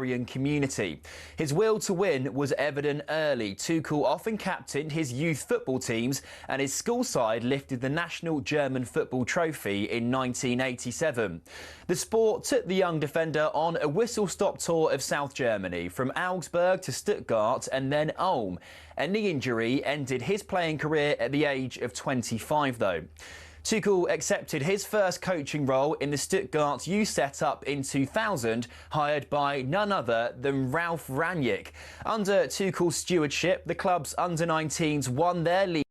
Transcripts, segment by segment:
Hungarian community. His will to win was evident early. Tuchel often captained his youth football teams, and his school side lifted the national German football trophy in 1987. The Sport took the young defender on a whistle-stop tour of South Germany, from Augsburg to Stuttgart and then Ulm. A knee injury ended his playing career at the age of 25, though. Tuchel accepted his first coaching role in the Stuttgart youth setup in 2000, hired by none other than Ralf Rangnick. Under Tuchel's stewardship, the club's under-19s won their league.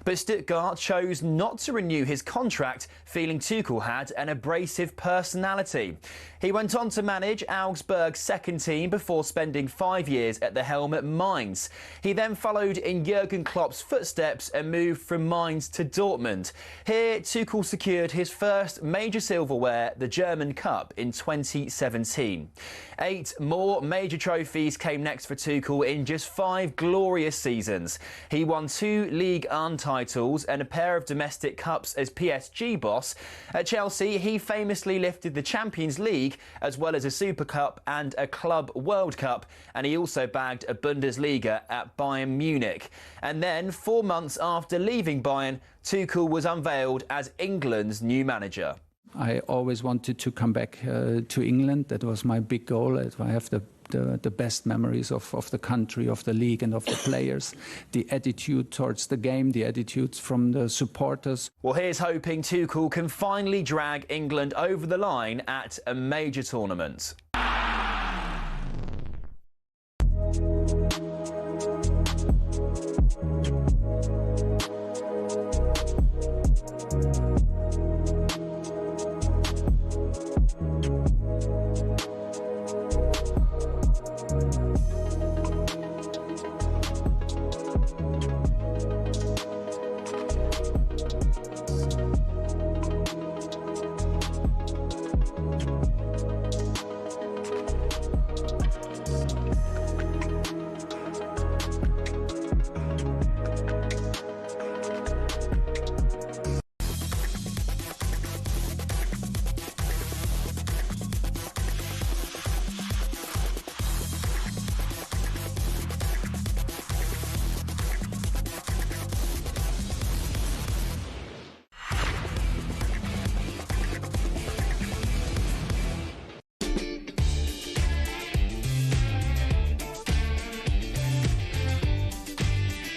But Stuttgart chose not to renew his contract, feeling Tuchel had an abrasive personality. He went on to manage Augsburg's second team before spending 5 years at the helm at Mainz. He then followed in Jurgen Klopp's footsteps and moved from Mainz to Dortmund. Here, Tuchel secured his first major silverware, the German Cup, in 2017. 8 more major trophies came next for Tuchel in just 5 glorious seasons. He won 2 Ligue 1 titles and a pair of domestic cups as PSG boss. At Chelsea, he famously lifted the Champions League as well as a Super Cup and a Club World Cup, and he also bagged a Bundesliga at Bayern Munich. And then, 4 months after leaving Bayern, Tuchel was unveiled as England's new manager. I always wanted to come back to England. That was my big goal. I have the best memories of the country, of the league and of the players, the attitude towards the game, the attitudes from the supporters. Well, here's hoping Tuchel can finally drag England over the line at a major tournament.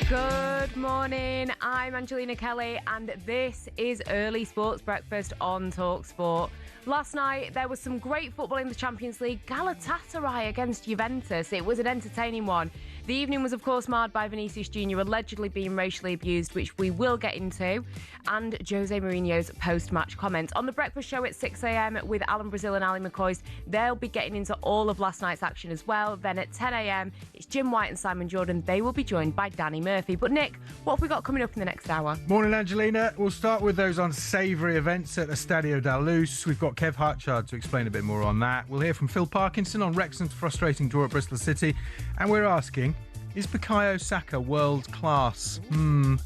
Good morning, I'm Angelina Kelly and this is Early Sports Breakfast on talkSPORT. Last night there was some great football in the Champions League. Galatasaray against Juventus. It was an entertaining one. The evening was of course marred by Vinicius Jr. allegedly being racially abused, which we will get into, and Jose Mourinho's post-match comments. On the breakfast show at 6 a.m. with Alan Brazil and Ali McCoy, they'll be getting into all of last night's action as well. Then at 10 a.m. it's Jim White and Simon Jordan. They will be joined by Danny Murphy. But Nick, what have we got coming up in the next hour? Morning, Angelina. We'll start with those unsavoury events at Estadio da Luz. We've got Kev Hartchard to explain a bit more on that. We'll hear from Phil Parkinson on Wrexham's frustrating draw at Bristol City. And we're asking, is Bukayo Saka world class?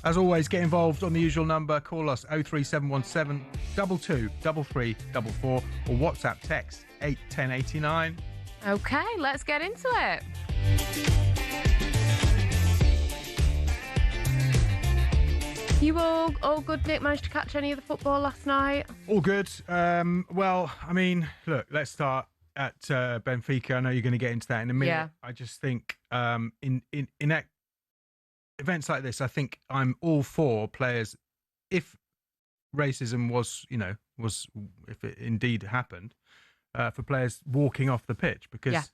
As always, get involved on the usual number. Call us 03717 22 3344 or WhatsApp text 81089. Okay, let's get into it. You all good, Nick? Managed to catch any of the football last night? All good. Well, I mean, look, let's start at Benfica. I know you're going to get into that in a minute. Yeah. I just think in events like this, I think I'm all for players. If racism was if it indeed happened, for players walking off the pitch, because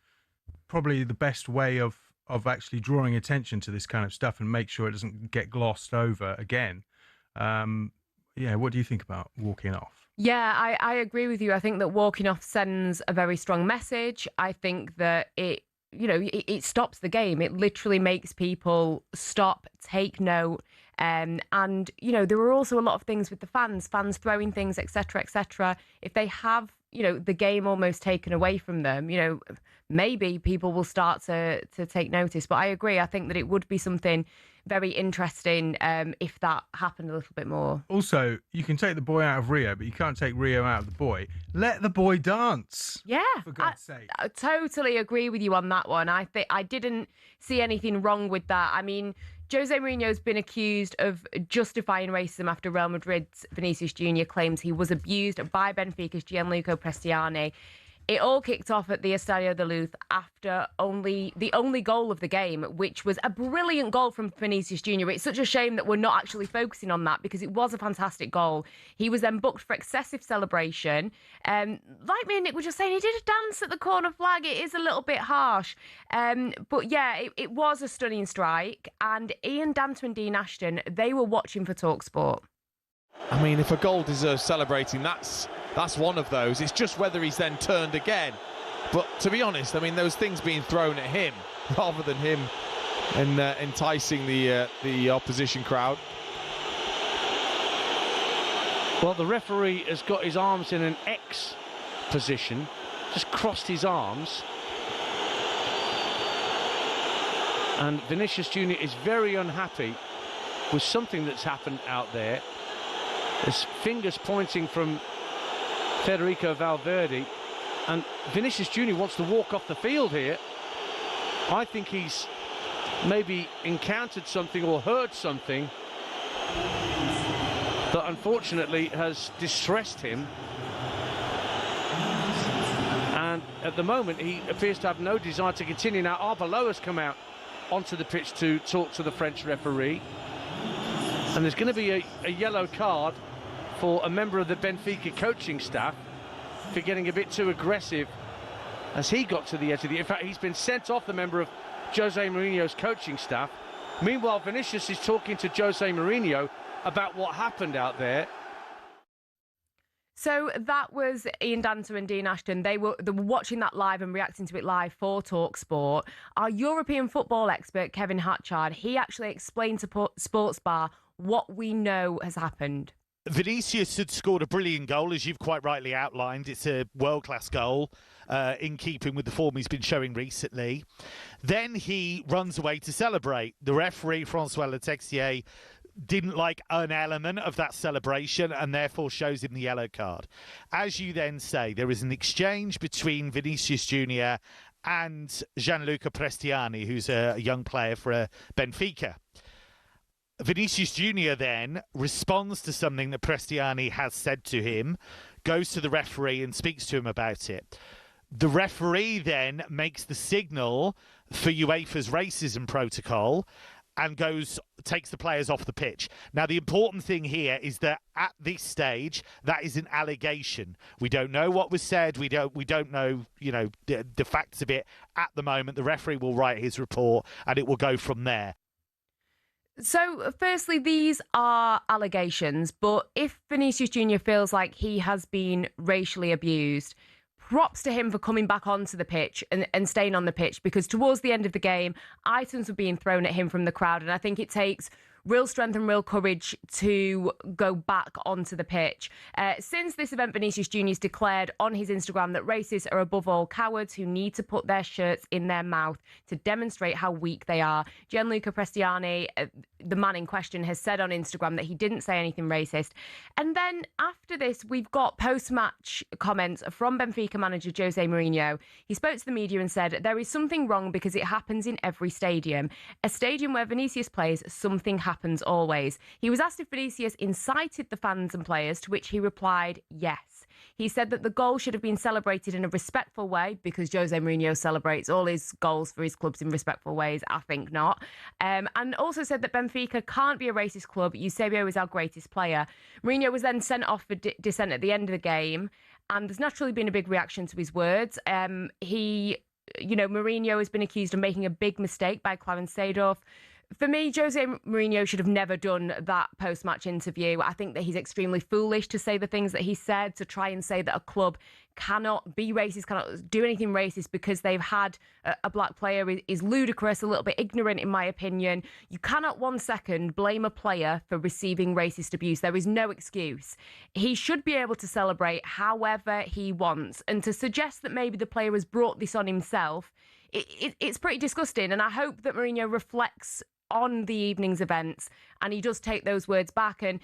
probably the best way of actually drawing attention to this kind of stuff and make sure it doesn't get glossed over again. What do you think about walking off? Yeah, I agree with you. I think that walking off sends a very strong message. I think that it stops the game. It literally makes people stop, take note. And, there were also a lot of things with the fans throwing things, etc., etc. If they have, the game almost taken away from them, maybe people will start to take notice. But I agree. I think that it would be something very interesting if that happened a little bit more. Also, you can take the boy out of Rio, but you can't take Rio out of the boy. Let the boy dance. Yeah, for God's sake. I totally agree with you on that one. I think I didn't see anything wrong with that. I mean, Jose Mourinho's been accused of justifying racism after Real Madrid's Vinicius Jr. claims he was abused by Benfica's Gianluca Prestiani. It all kicked off at the Estadio de Luz after the only goal of the game, which was a brilliant goal from Vinicius Jr. It's such a shame that we're not actually focusing on that because it was a fantastic goal. He was then booked for excessive celebration. Like me and Nick were just saying, he did a dance at the corner flag. It is a little bit harsh. But yeah, it was a stunning strike. And Ian Danter and Dean Ashton, they were watching for talkSPORT. I mean, if a goal deserves celebrating, that's one of those. It's just whether he's then turned again. But to be honest, I mean, there was things being thrown at him rather than him and enticing the opposition crowd. Well, the referee has got his arms in an X position, just crossed his arms. And Vinicius Jr. is very unhappy with something that's happened out there. There's fingers pointing from Federico Valverde, and Vinicius Jr. wants to walk off the field here. I think he's maybe encountered something or heard something that unfortunately has distressed him. And at the moment, he appears to have no desire to continue. Now, Arbeloa has come out onto the pitch to talk to the French referee. And there's going to be a yellow card for a member of the Benfica coaching staff for getting a bit too aggressive as he got to the edge of the... In fact, he's been sent off, the member of Jose Mourinho's coaching staff. Meanwhile, Vinicius is talking to Jose Mourinho about what happened out there. So that was Ian Danter and Dean Ashton. They were watching that live and reacting to it live for talkSPORT. Our European football expert, Kevin Hatchard, he actually explained to Sports Bar what we know has happened. Vinicius had scored a brilliant goal, as you've quite rightly outlined. It's a world-class goal in keeping with the form he's been showing recently. Then he runs away to celebrate. The referee, Francois Letexier, didn't like an element of that celebration and therefore shows him the yellow card. As you then say, there is an exchange between Vinicius Jr. and Gianluca Prestiani, who's a young player for Benfica. Vinicius Jr. then responds to something that Prestiani has said to him, goes to the referee and speaks to him about it. The referee then makes the signal for UEFA's racism protocol and takes the players off the pitch. Now, the important thing here is that at this stage, that is an allegation. We don't know what was said. We don't know, the facts of it at the moment. The referee will write his report and it will go from there. So, firstly, these are allegations, but if Vinicius Jr. feels like he has been racially abused, props to him for coming back onto the pitch and staying on the pitch, because towards the end of the game, items were being thrown at him from the crowd, and I think it takes real strength and real courage to go back onto the pitch. Since this event, Vinicius Jr. has declared on his Instagram that racists are above all cowards who need to put their shirts in their mouth to demonstrate how weak they are. Gianluca Prestiani, the man in question, has said on Instagram that he didn't say anything racist. And then after this, we've got post-match comments from Benfica manager Jose Mourinho. He spoke to the media and said, "There is something wrong because it happens in every stadium. A stadium where Vinicius plays, something happens always." He was asked if Vinicius incited the fans and players, to which he replied, yes. He said that the goal should have been celebrated in a respectful way, because Jose Mourinho celebrates all his goals for his clubs in respectful ways. I think not. And also said that Benfica can't be a racist club. Eusebio is our greatest player. Mourinho was then sent off for dissent at the end of the game, and there's naturally been a big reaction to his words. Mourinho has been accused of making a big mistake by Clarence Seedorf. For me, Jose Mourinho should have never done that post-match interview. I think that he's extremely foolish to say the things that he said, to try and say that a club cannot be racist, cannot do anything racist because they've had a black player is ludicrous, a little bit ignorant in my opinion. You cannot 1 second blame a player for receiving racist abuse. There is no excuse. He should be able to celebrate however he wants, and to suggest that maybe the player has brought this on himself, it's pretty disgusting. And I hope that Mourinho reflects on the evening's events, and he does take those words back. And,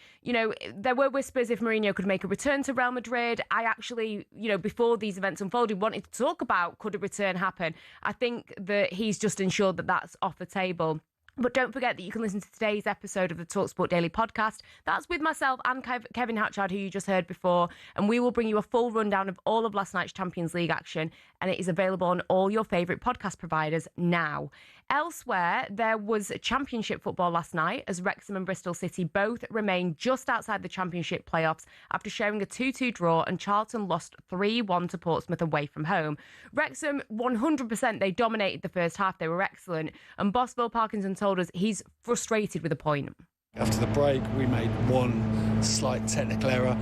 there were whispers if Mourinho could make a return to Real Madrid. I actually, before these events unfolded, wanted to talk about could a return happen. I think that he's just ensured that that's off the table. But don't forget that you can listen to today's episode of the talkSPORT Daily podcast. That's with myself and Kevin Hatchard, who you just heard before. And we will bring you a full rundown of all of last night's Champions League action. And it is available on all your favourite podcast providers now. Elsewhere, there was Championship football last night as Wrexham and Bristol City both remained just outside the Championship playoffs after sharing a 2-2 draw, and Charlton lost 3-1 to Portsmouth away from home. Wrexham, 100%, they dominated the first half. They were excellent. And boss Phil Parkinson told us he's frustrated with a point. After the break, we made one slight technical error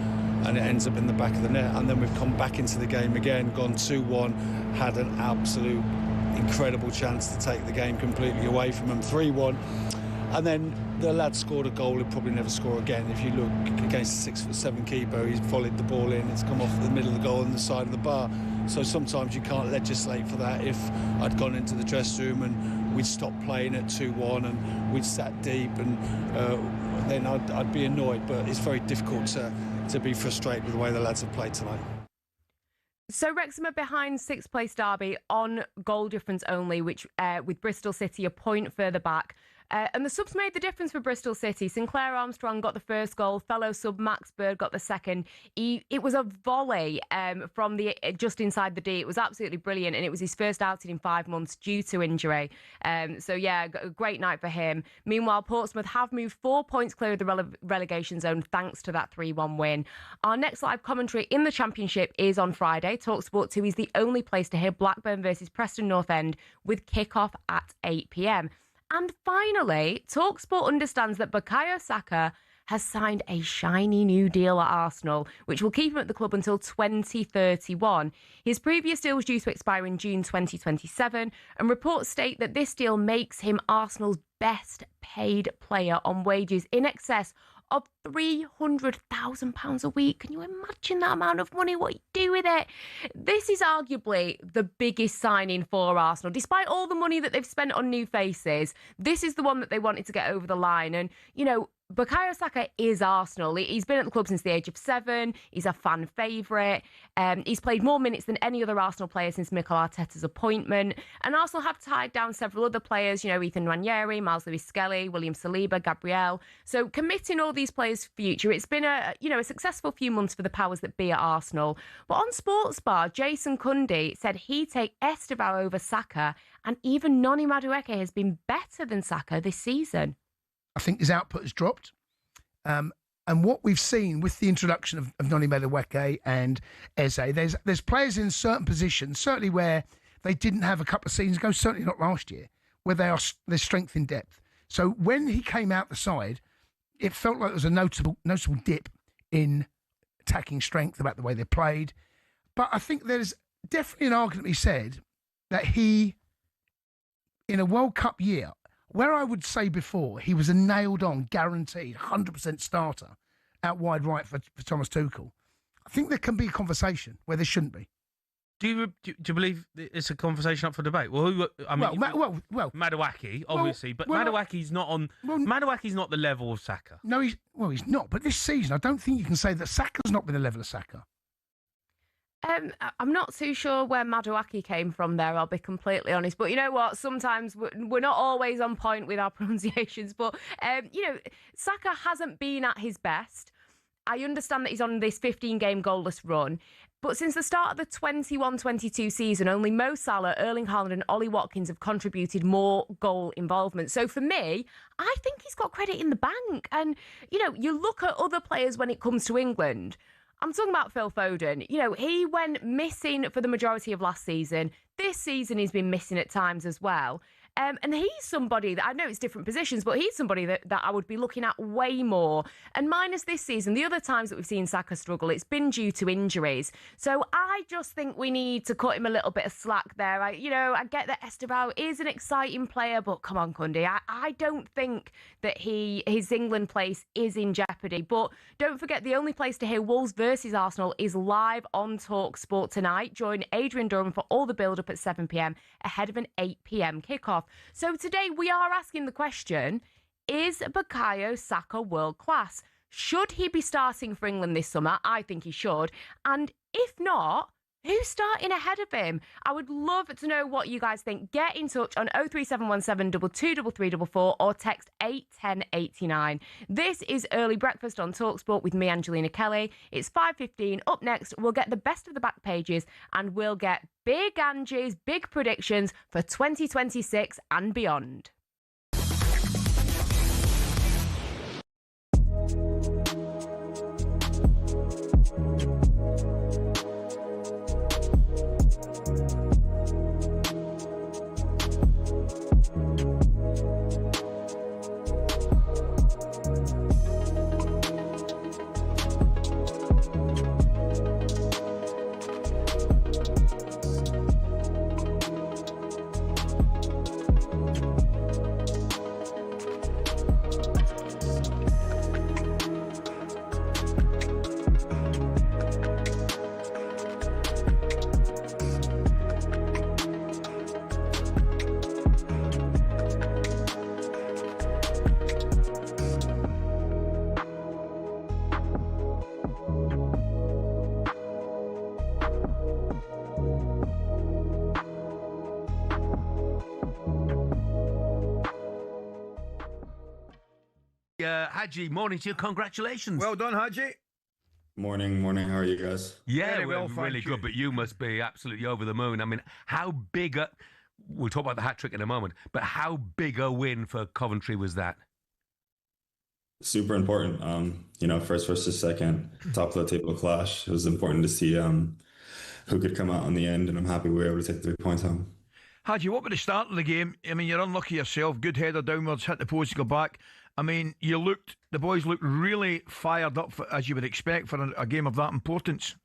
and it ends up in the back of the net. And then we've come back into the game again, gone 2-1, had an absolute incredible chance to take the game completely away from them, 3-1. And then the lad scored a goal he'll probably never score again. If you look against a 6'7" keeper, he's volleyed the ball in, it's come off the middle of the goal on the side of the bar. So sometimes you can't legislate for that. If I'd gone into the dressing room and we'd stopped playing at 2-1 and we'd sat deep, and then I'd be annoyed. But it's very difficult to be frustrated with the way the lads have played tonight. So Wrexham are behind sixth place Derby on goal difference only, which with Bristol City a point further back. And the subs made the difference for Bristol City. Sinclair Armstrong got the first goal. Fellow sub Max Bird got the second. It was a volley from just inside the D. It was absolutely brilliant, and it was his first outing in 5 months due to injury. So yeah, a great night for him. Meanwhile, Portsmouth have moved 4 points clear of the relegation zone thanks to that 3-1 win. Our next live commentary in the Championship is on Friday. talkSPORT 2 is the only place to hear Blackburn versus Preston North End with kick-off at 8 p.m. And finally, talkSPORT understands that Bukayo Saka has signed a shiny new deal at Arsenal, which will keep him at the club until 2031. His previous deal was due to expire in June 2027, and reports state that this deal makes him Arsenal's best paid player on wages in excess of £300,000 a week. Can you imagine that amount of money? What you do with it? This is arguably the biggest signing for Arsenal. Despite all the money that they've spent on new faces, this is the one that they wanted to get over the line. And, Bukayo Saka is Arsenal. He's been at the club since the age of 7. He's a fan favourite. He's played more minutes than any other Arsenal player since Mikel Arteta's appointment. And Arsenal have tied down several other players, Ethan Nwaneri, Miles Lewis-Skelly, William Saliba, Gabriel. So committing all these players' future, it's been a successful few months for the powers that be at Arsenal. But on Sports Bar, Jason Cundy said he'd take Esteval over Saka, and even Noni Madueke has been better than Saka this season. I think his output has dropped. And what we've seen with the introduction of Noni Madueke and Eze, there's players in certain positions, certainly where they didn't have a couple of seasons ago, certainly not last year, where there's strength in depth. So when he came out the side, it felt like there was a noticeable dip in attacking strength about the way they played. But I think there's definitely an argument to be said that he, in a World Cup year, where I would say before he was a nailed-on, guaranteed, 100% starter out wide right for Thomas Tuchel, I think there can be a conversation where there shouldn't be. Do you believe it's a conversation up for debate? Madueke, obviously, but Madueke's not on. Madueke's not the level of Saka. No, he's not. But this season, I don't think you can say that Saka's not been the level of Saka. I'm not too sure where Madueke came from there, I'll be completely honest. But you know what? Sometimes we're not always on point with our pronunciations. But, Saka hasn't been at his best. I understand that he's on this 15-game goalless run. But since the start of the 21-22 season, only Mo Salah, Erling Haaland and Ollie Watkins have contributed more goal involvement. So for me, I think he's got credit in the bank. And, you look at other players when it comes to England. I'm talking about Phil Foden. He went missing for the majority of last season. This season he's been missing at times as well. And he's somebody that, I know it's different positions, but he's somebody that I would be looking at way more. And minus this season, the other times that we've seen Saka struggle, it's been due to injuries. So I just think we need to cut him a little bit of slack there. I get that Esteval is an exciting player, but come on, Cundy. I don't think that his England place is in jeopardy. But don't forget, the only place to hear Wolves versus Arsenal is live on talkSPORT tonight. Join Adrian Durham for all the build-up at 7 p.m. ahead of an 8 p.m. kickoff. off. So today we are asking the question, is Bukayo Saka world class? Should he be starting for England this summer? I think he should. And if not, who's starting ahead of him? I would love to know what you guys think. Get in touch on 03717 223344 or text 81089. This is Early Breakfast on talkSPORT with me, Angelina Kelly. It's 5:15. Up next, we'll get the best of the back pages and we'll get Big Angie's big predictions for 2026 and beyond. Haji, morning to you. Congratulations. Well done, Haji. Morning. How are you guys? Yeah, Very well, we're really thank you. good, but you must be absolutely over the moon. I mean, how big a... We'll talk about the hat-trick in a moment, but how big a win for Coventry was that? Super important. First versus second, top of the table clash. It was important to see who could come out on the end, and I'm happy we were able to take 3 points home. Haji, what about the start of the game? I mean, you're unlucky yourself. Good header downwards, hit the post, go back. I mean, the boys looked really fired up, as you would expect, for a game of that importance.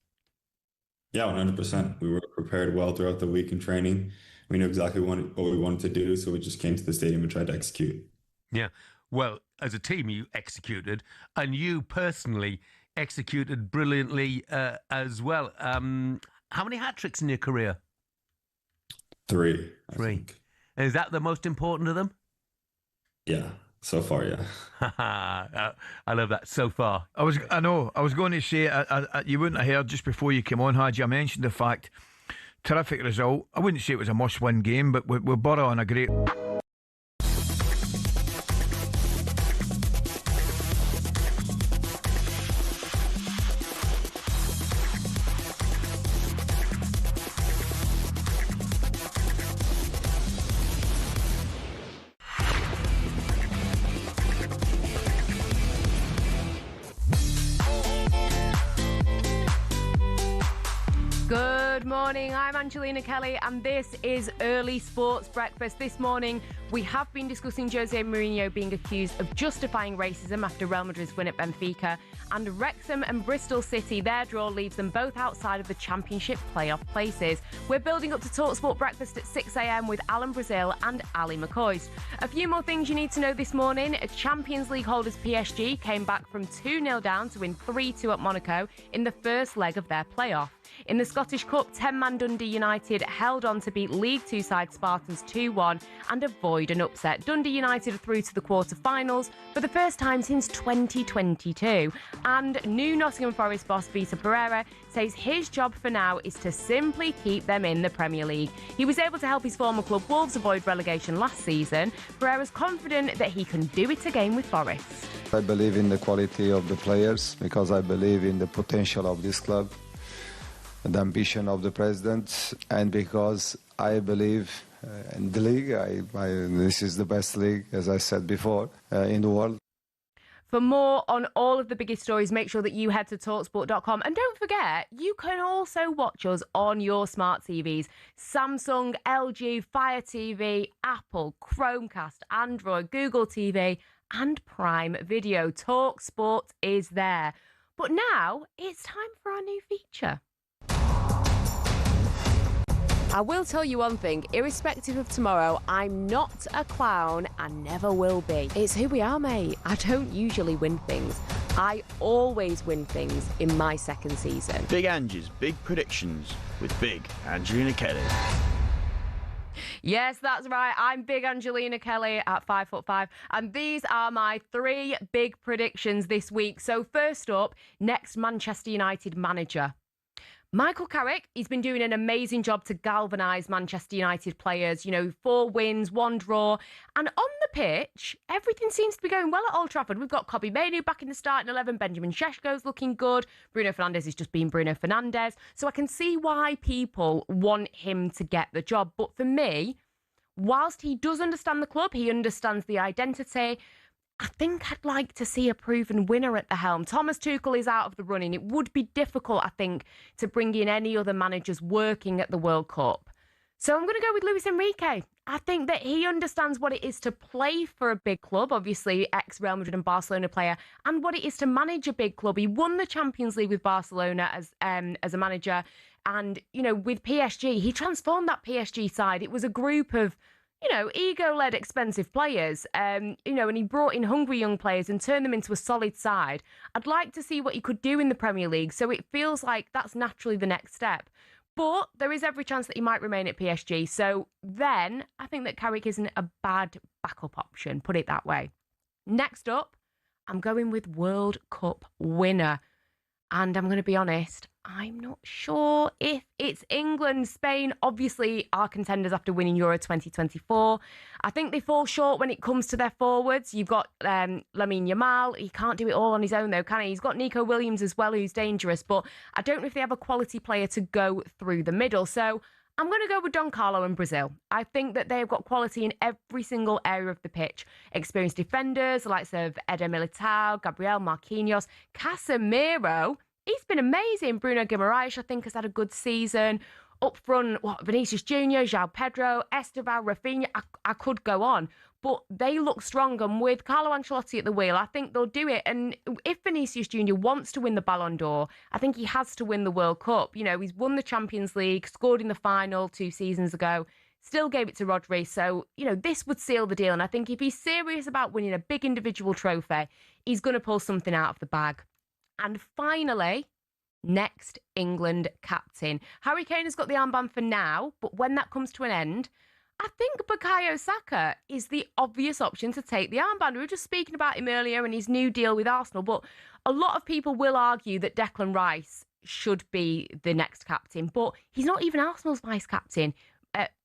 Yeah, 100%. We were prepared well throughout the week in training. We knew exactly what we wanted to do, so we just came to the stadium and tried to execute. Yeah. Well, as a team, you executed, and you personally executed brilliantly as well. How many hat-tricks in your career? 3. Three. Is that the most important of them? Yeah. So far, yeah. I love that. So far. I was going to say, you wouldn't have heard just before you came on, Haji, I mentioned the fact, terrific result. I wouldn't say it was a must-win game, but we're Borough on a great... Good morning, I'm Angelina Kelly and this is Early Sports Breakfast. This morning we have been discussing Jose Mourinho being accused of justifying racism after Real Madrid's win at Benfica, and Wrexham and Bristol City, their draw leaves them both outside of the Championship playoff places. We're building up to talkSPORT Breakfast at 6 a.m. with Alan Brazil and Ali McCoist. A few more things you need to know this morning. Champions League holders PSG came back from 2-0 down to win 3-2 at Monaco in the first leg of their playoff. In the Scottish Cup, 10-man Dundee United held on to beat League Two side Spartans 2-1 and avoid an upset. Dundee United are through to the quarter-finals for the first time since 2022. And new Nottingham Forest boss Vitor Pereira says his job for now is to simply keep them in the Premier League. He was able to help his former club Wolves avoid relegation last season. Pereira's confident that he can do it again with Forest. I believe in the quality of the players because I believe in the potential of this club, the ambition of the president, and because I believe in the league. This is the best league, as I said before, in the world. For more on all of the biggest stories, make sure that you head to talksport.com. And don't forget, you can also watch us on your smart TVs. Samsung, LG, Fire TV, Apple, Chromecast, Android, Google TV, and Prime Video. talkSPORT is there. But now it's time for our new feature. I will tell you one thing, irrespective of tomorrow, I'm not a clown and never will be. It's who we are, mate. I don't usually win things. I always win things in my second season. Big Angie's big predictions with Big Angelina Kelly. Yes, that's right. I'm big Angelina Kelly at 5'5", and these are my 3 big predictions this week. So first up, next Manchester United manager. Michael Carrick, he's been doing an amazing job to galvanise Manchester United players. 4 wins, 1 draw. And on the pitch, everything seems to be going well at Old Trafford. We've got Kobbie Mainoo back in the starting 11. Benjamin Šeško's looking good. Bruno Fernandes is just being Bruno Fernandes. So I can see why people want him to get the job. But for me, whilst he does understand the club, he understands the identity, I think I'd like to see a proven winner at the helm. Thomas Tuchel is out of the running. It would be difficult, I think, to bring in any other managers working at the World Cup. So I'm going to go with Luis Enrique. I think that he understands what it is to play for a big club, obviously ex-Real Madrid and Barcelona player, and what it is to manage a big club. He won the Champions League with Barcelona as a manager. And, with PSG, he transformed that PSG side. It was a group of ego-led expensive players, and he brought in hungry young players and turned them into a solid side. I'd like to see what he could do in the Premier League, so it feels like that's naturally the next step. But there is every chance that he might remain at PSG, so then I think that Carrick isn't a bad backup option, put it that way. Next up, I'm going with World Cup winner. And I'm going to be honest, I'm not sure if it's England. Spain, obviously, are contenders after winning Euro 2024. I think they fall short when it comes to their forwards. You've got Lamine Yamal. He can't do it all on his own, though, can he? He's got Nico Williams as well, who's dangerous. But I don't know if they have a quality player to go through the middle. So I'm going to go with Don Carlo and Brazil. I think that they've got quality in every single area of the pitch. Experienced defenders, the likes of Eder Militao, Gabriel Marquinhos, Casemiro. He's been amazing. Bruno Guimaraes, I think, has had a good season. Up front, Vinicius Junior, João Pedro, Esteban, Rafinha. I could go on. But they look strong. And with Carlo Ancelotti at the wheel, I think they'll do it. And if Vinicius Junior wants to win the Ballon d'Or, I think he has to win the World Cup. He's won the Champions League, scored in the final 2 seasons ago, still gave it to Rodri. So, this would seal the deal. And I think if he's serious about winning a big individual trophy, he's going to pull something out of the bag. And finally, next England captain. Harry Kane has got the armband for now, but when that comes to an end, I think Bukayo Saka is the obvious option to take the armband. We were just speaking about him earlier and his new deal with Arsenal, but a lot of people will argue that Declan Rice should be the next captain, but he's not even Arsenal's vice captain.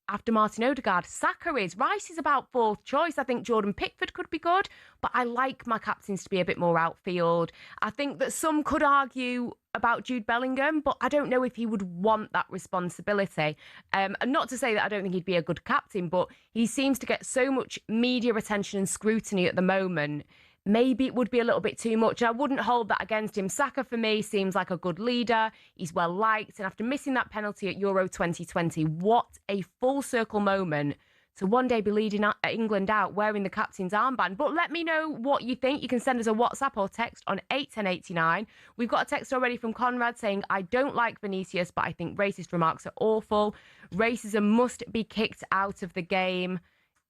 After Martin Odegaard, Saka is. Rice is about 4th choice. I think Jordan Pickford could be good, but I like my captains to be a bit more outfield. I think that some could argue about Jude Bellingham, but I don't know if he would want that responsibility. And not to say that I don't think he'd be a good captain, but he seems to get so much media attention and scrutiny at the moment. Maybe it would be a little bit too much. I wouldn't hold that against him. Saka, for me, seems like a good leader. He's well liked. And after missing that penalty at Euro 2020, what a full circle moment to one day be leading England out wearing the captain's armband. But let me know what you think. You can send us a WhatsApp or text on 81089. We've got a text already from Conrad saying, I don't like Vinicius, but I think racist remarks are awful. Racism must be kicked out of the game.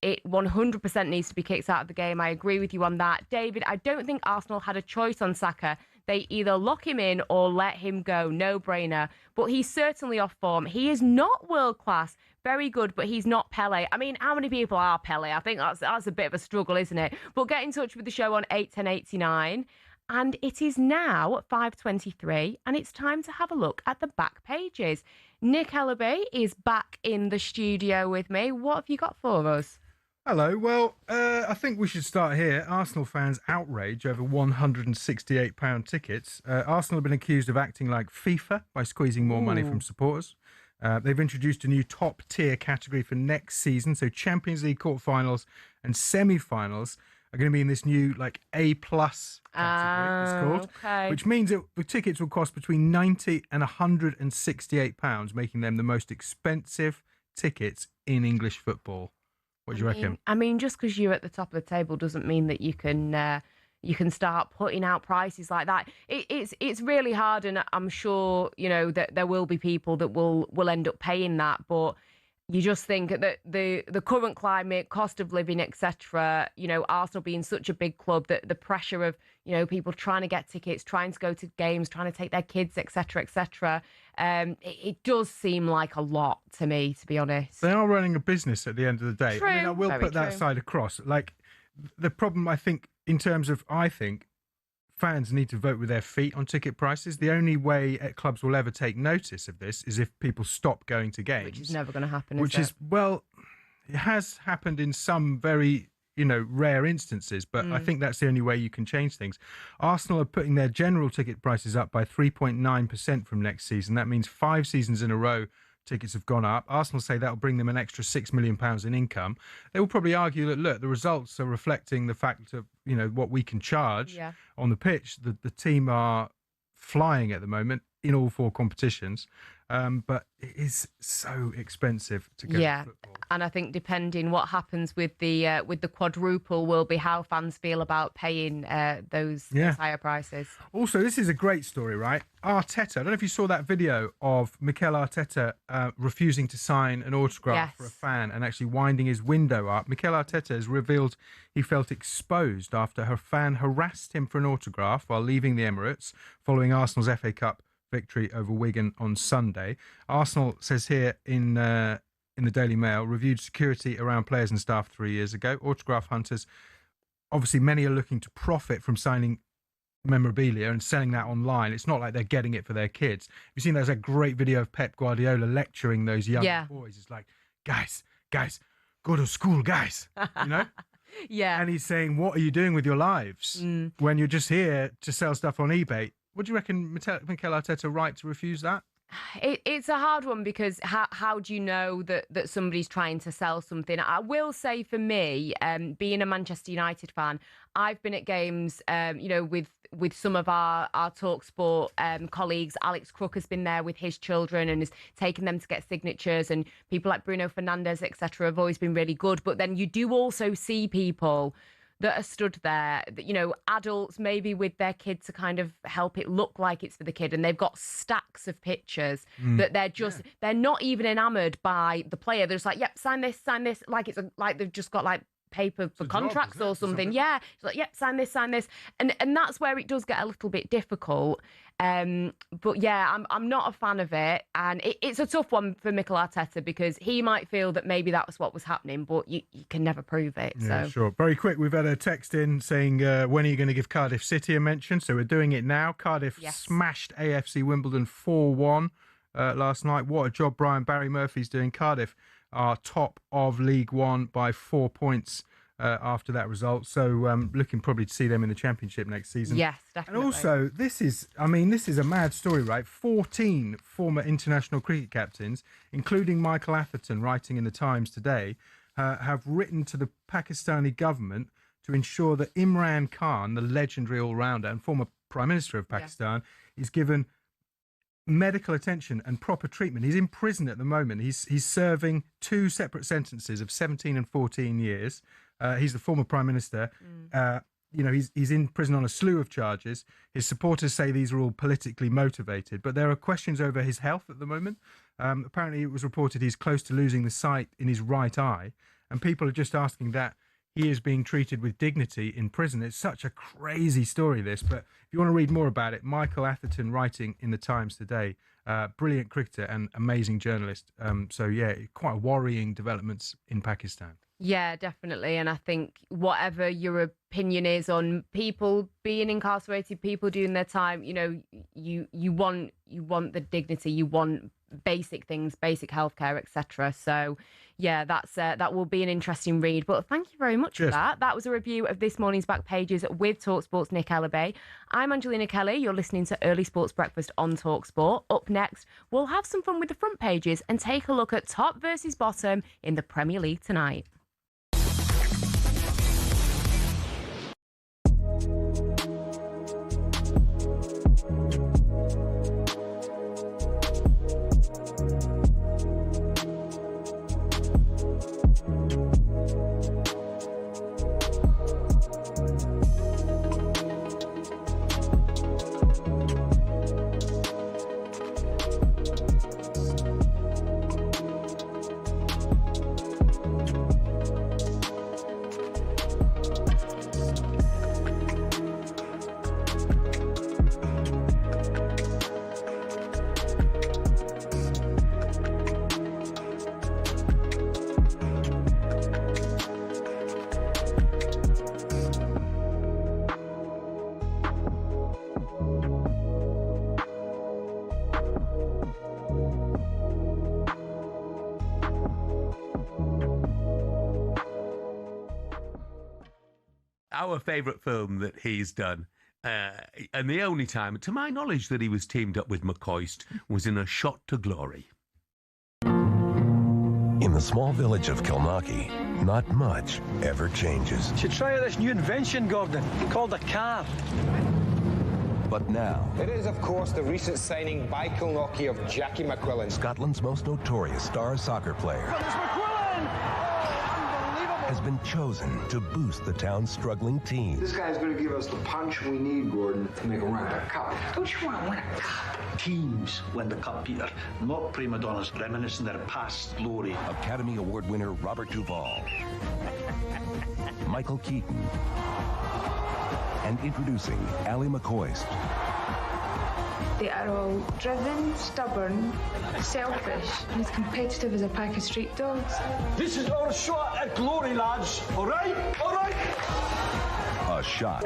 It 100% needs to be kicked out of the game. I agree with you on that. David, I don't think Arsenal had a choice on Saka. They either lock him in or let him go. No brainer. But he's certainly off form. He is not world class. Very good, but he's not Pele. I mean, how many people are Pele? I think that's a bit of a struggle, isn't it? But get in touch with the show on 81089. And it is now 5:23, and it's time to have a look at the back pages. Nick Ellaby is back in the studio with me. What have you got for us? Hello. Well, I think we should start here. Arsenal fans' outrage over £168 tickets. Arsenal have been accused of acting like FIFA by squeezing more money from supporters. They've introduced a new top-tier category for next season. So Champions League quarterfinals and semi-finals are going to be in this new A+ category, it's called. Okay. Which means that the tickets will cost between £90 and £168, making them the most expensive tickets in English football. What do you reckon? I mean, just because you're at the top of the table doesn't mean that you can start putting out prices like that. It's really hard, and I'm sure that there will be people that will end up paying that. But you just think that the current climate, cost of living, etc. Arsenal being such a big club, that the pressure of people trying to get tickets, trying to go to games, trying to take their kids, etc., etc. It does seem like a lot to me, to be honest. They are running a business at the end of the day. True. I mean, I will Very put that true. side across. Like, the problem, I think, in terms of, fans need to vote with their feet on ticket prices. The only way clubs will ever take notice of this is if people stop going to games. Which is never going to happen, Which is, well, it has happened in some very, rare instances, but I think that's the only way you can change things. Arsenal are putting their general ticket prices up by 3.9% from next season. That means 5 seasons in a row tickets have gone up. Arsenal say that'll bring them an extra £6 million in income. They will probably argue that, look, the results are reflecting the fact of, what we can charge on the pitch. The team are flying at the moment in all 4 competitions. But it is so expensive to go to football. And I think depending what happens with the quadruple will be how fans feel about paying those higher prices. Also, this is a great story, right? Arteta, I don't know if you saw that video of Mikel Arteta refusing to sign an autograph for a fan and actually winding his window up. Mikel Arteta has revealed he felt exposed after her fan harassed him for an autograph while leaving the Emirates following Arsenal's FA Cup victory over Wigan on Sunday. Arsenal says here in the Daily Mail, reviewed security around players and staff 3 years ago. Autograph hunters, obviously many are looking to profit from signing memorabilia and selling that online. It's not like they're getting it for their kids. You've seen there's a great video of Pep Guardiola lecturing those young boys. It's like, guys, go to school, guys, And he's saying, what are you doing with your lives when you're just here to sell stuff on eBay? Would you reckon Mikel Arteta right to refuse that? It's a hard one because how do you know that somebody's trying to sell something? I will say for me, being a Manchester United fan, I've been at games, with some of our talkSPORT colleagues. Alex Crook has been there with his children and has taken them to get signatures, and people like Bruno Fernandes, etc., have always been really good. But then you do also see people that are stood there, adults maybe with their kid to kind of help it look like it's for the kid, and they've got stacks of pictures that they're not even enamoured by the player. They're just like, yep, sign this, like it's like they've just got like paper for contracts or something. Yeah, it's like, yep, sign this, and that's where it does get a little bit difficult. But yeah, I'm not a fan of it, and it's a tough one for Mikel Arteta because he might feel that maybe that was what was happening, but you can never prove it. Yeah, sure. Very quick, we've had a text in saying, when are you going to give Cardiff City a mention? So we're doing it now. Cardiff smashed AFC Wimbledon 4-1 last night. What a job Brian Barry Murphy's doing. Cardiff are top of League One by 4 points after that result. So looking probably to see them in the Championship next season. Yes, definitely. And also, this is a mad story, right? 14 former international cricket captains, including Michael Atherton, writing in the Times today, have written to the Pakistani government to ensure that Imran Khan, the legendary all-rounder and former Prime Minister of Pakistan, is given medical attention and proper treatment. He's in prison at the moment. He's serving 2 separate sentences of 17 and 14 years. He's the former Prime Minister. He's in prison on a slew of charges. His supporters say these are all politically motivated, but there are questions over his health at the moment. Apparently, it was reported he's close to losing the sight in his right eye, and people are just asking that he is being treated with dignity in prison. It's such a crazy story, this. But if you want to read more about it, Michael Atherton writing in the Times today. Brilliant cricketer and amazing journalist. Quite worrying developments in Pakistan. Yeah, definitely. And I think whatever your opinion is on people being incarcerated, people doing their time, you want the dignity, you want basic things, basic healthcare, etc. So yeah, that will be an interesting read. But thank you very much for that. That was a review of this morning's back pages with talkSPORT's Nick Ellerby. I'm Angelina Kelly. You're listening to Early Sports Breakfast on talkSPORT. Up next, we'll have some fun with the front pages and take a look at top versus bottom in the Premier League tonight. our favourite film that he's done, and the only time, to my knowledge, that he was teamed up with McCoist was in A Shot to Glory. In the small village of Kilnockie, not much ever changes. Should try out this new invention, Gordon, called a car. But now, it is, of course, the recent signing by Kilnockie of Jackie McQuillan, Scotland's most notorious star soccer player, has been chosen to boost the town's struggling team. This guy's going to give us the punch we need, Gordon, to make him win the cup. Don't you want to win a cup? Teams win the cup, Peter, not prima donnas reminiscing their past glory. Academy Award winner Robert Duvall, Michael Keaton, and introducing Ally McCoist. They are all driven, stubborn, selfish, and as competitive as a pack of street dogs. This is our shot at glory, lads. All right? All right? A shot.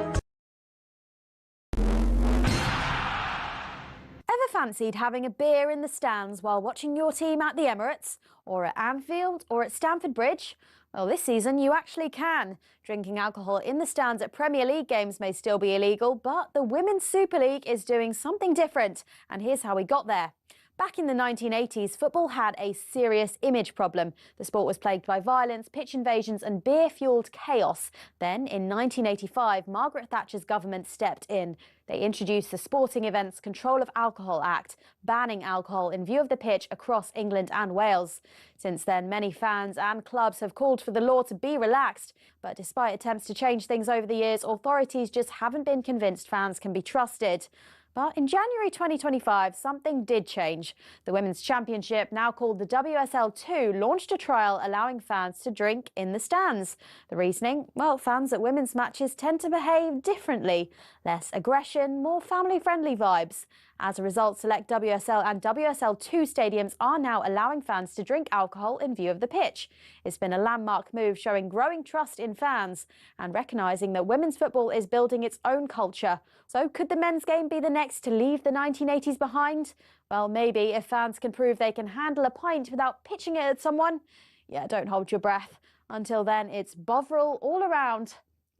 Ever fancied having a beer in the stands while watching your team at the Emirates, or at Anfield, or at Stamford Bridge? Well, this season you actually can. Drinking alcohol in the stands at Premier League games may still be illegal, but the Women's Super League is doing something different. And here's how we got there. Back in the 1980s, football had a serious image problem. The sport was plagued by violence, pitch invasions and beer-fuelled chaos. Then, in 1985, Margaret Thatcher's government stepped in. They introduced the Sporting Events Control of Alcohol Act, banning alcohol in view of the pitch across England and Wales. Since then, many fans and clubs have called for the law to be relaxed. But despite attempts to change things over the years, authorities just haven't been convinced fans can be trusted. But in January 2025, something did change. The Women's Championship, now called the WSL2, launched a trial allowing fans to drink in the stands. The reasoning? Well, fans at women's matches tend to behave differently. Less aggression, more family-friendly vibes. As a result, select WSL and WSL2 stadiums are now allowing fans to drink alcohol in view of the pitch. It's been a landmark move showing growing trust in fans and recognising that women's football is building its own culture. So could the men's game be the next to leave the 1980s behind? Well, maybe, if fans can prove they can handle a pint without pitching it at someone. Yeah, don't hold your breath. Until then, it's Bovril all around.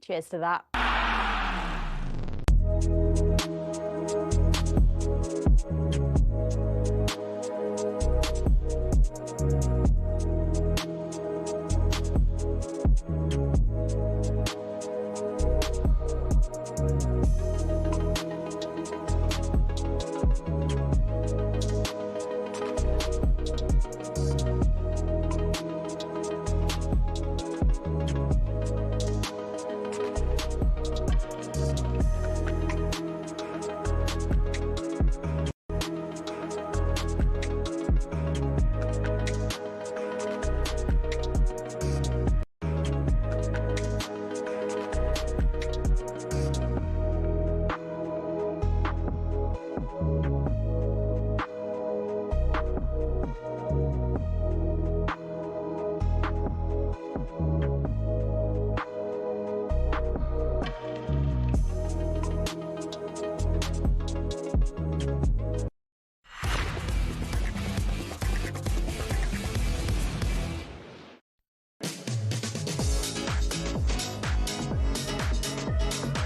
Cheers to that.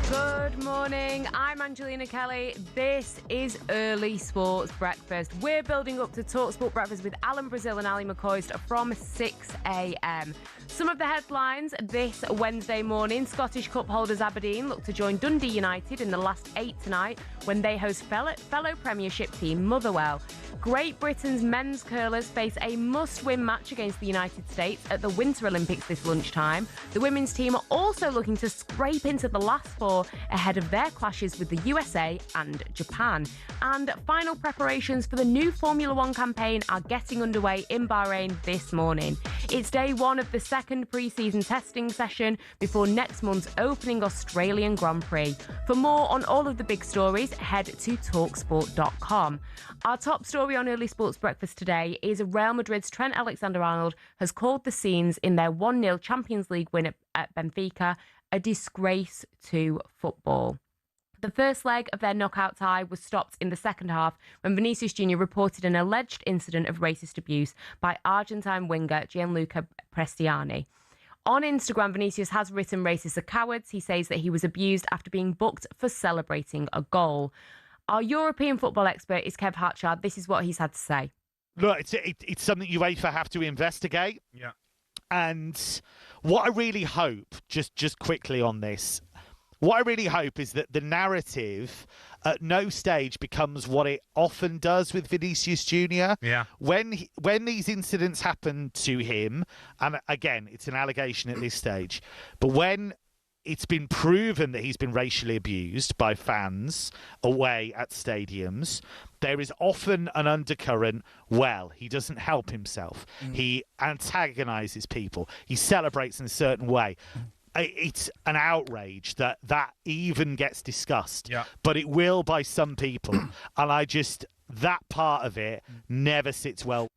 Good morning, I'm Angelina Kelly. This is Early Sports Breakfast. We're building up to talkSPORT Breakfast with Alan Brazil and Ally McCoist from 6 a.m. Some of the headlines this Wednesday morning: Scottish Cup holders Aberdeen look to join Dundee United in the last 8 tonight when they host fellow Premiership team Motherwell. Great Britain's men's curlers face a must-win match against the United States at the Winter Olympics this lunchtime. The women's team are also looking to scrape into the last four ahead of their clashes with the USA and Japan. And final preparations for the new Formula One campaign are getting underway in Bahrain this morning. It's day one of the second pre-season testing session before next month's opening Australian Grand Prix. For more on all of the big stories, head to talksport.com. Our top story on Early Sports Breakfast today is Real Madrid's Trent Alexander-Arnold has called the scenes in their 1-0 Champions League win at Benfica a disgrace to football. The first leg of their knockout tie was stopped in the second half when Vinicius Jr. reported an alleged incident of racist abuse by Argentine winger Gianluca Prestiani. On Instagram, Vinicius has written racists are cowards. He says that he was abused after being booked for celebrating a goal. Our European football expert is Kev Hatchard. This is what he's had to say. Look, it's something UEFA have to investigate. Yeah. And what I really hope, just quickly on this, what I really hope is that the narrative at no stage becomes what it often does with Vinicius Jr. Yeah. When these incidents happen to him, and again, it's an allegation at this stage, but when it's been proven that he's been racially abused by fans away at stadiums, there is often an undercurrent. Well, he doesn't help himself. He antagonises people. He celebrates in a certain way. It's an outrage that even gets discussed. Yeah. But it will by some people. And that part of it never sits well.